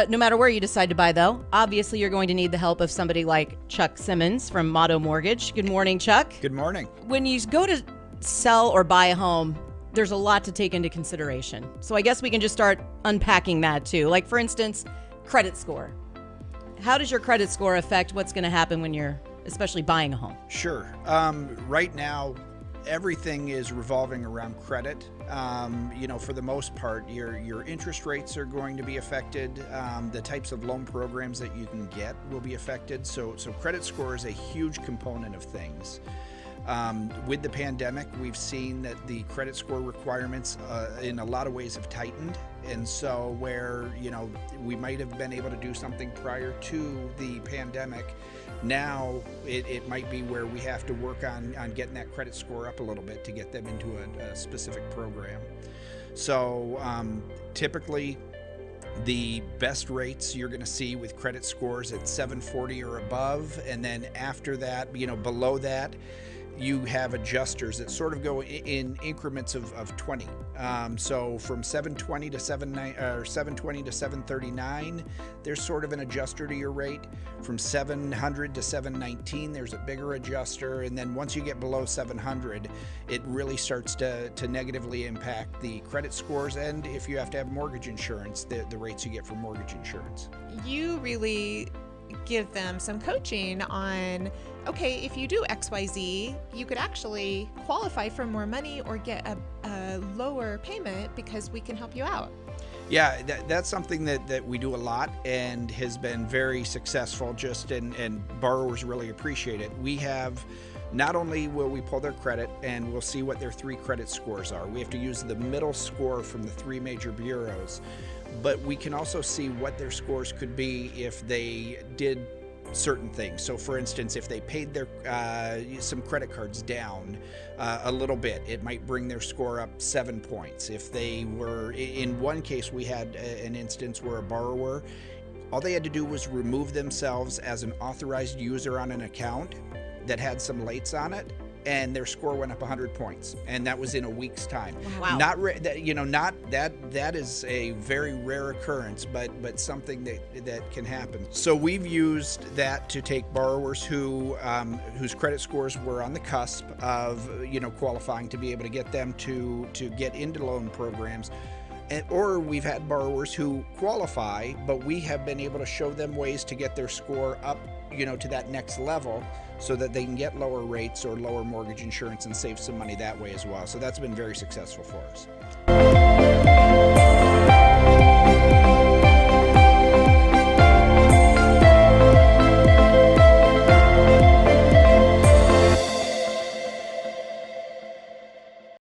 No matter where you decide to buy, though, obviously you're going to need the help of somebody like Chuck Simmons from Motto Mortgage. Good morning, Chuck. Good morning. When you go to sell or buy a home, there's a lot to take into consideration. So I guess we can just start unpacking that too. Like, for instance, credit score. How does your credit score affect what's going to happen when you're especially buying a home? Sure. Right now, everything is revolving around credit. For the most part, your interest rates are going to be affected. The types of loan programs that you can get will be affected. So credit score is a huge component of things. With the pandemic, we've seen that the credit score requirements in a lot of ways have tightened. And so where, we might have been able to do something prior to the pandemic, now it might be where we have to work on getting that credit score up a little bit to get them into a specific program. So typically, the best rates you're going to see with credit scores at 740 or above, and then after that, below that, you have adjusters that sort of go in increments of 20. So from 720 to 720 to 739, there's sort of an adjuster to your rate. From 700 to 719, there's a bigger adjuster. And then once you get below 700, it really starts to negatively impact the credit scores. And if you have to have mortgage insurance, the rates you get for mortgage insurance. You really give them some coaching on, okay, if you do XYZ, you could actually qualify for more money or get a lower payment because we can help you out. Yeah, that's something that we do a lot and has been very successful, and borrowers really appreciate it. We have, not only will we pull their credit and we'll see what their 3 credit scores are, we have to use the middle score from the 3 major bureaus, but we can also see what their scores could be if they did certain things. So for instance, if they paid their some credit cards down a little bit, it might bring their score up 7 points. If they were, in one case we had an instance where a borrower, all they had to do was remove themselves as an authorized user on an account that had some lates on it, and their score went up 100 points, and that was in a week's time. Wow. That is a very rare occurrence, but something that can happen. So we've used that to take borrowers who whose credit scores were on the cusp of qualifying to be able to get them to get into loan programs. Or we've had borrowers who qualify, but we have been able to show them ways to get their score up, to that next level so that they can get lower rates or lower mortgage insurance and save some money that way as well. So that's been very successful for us.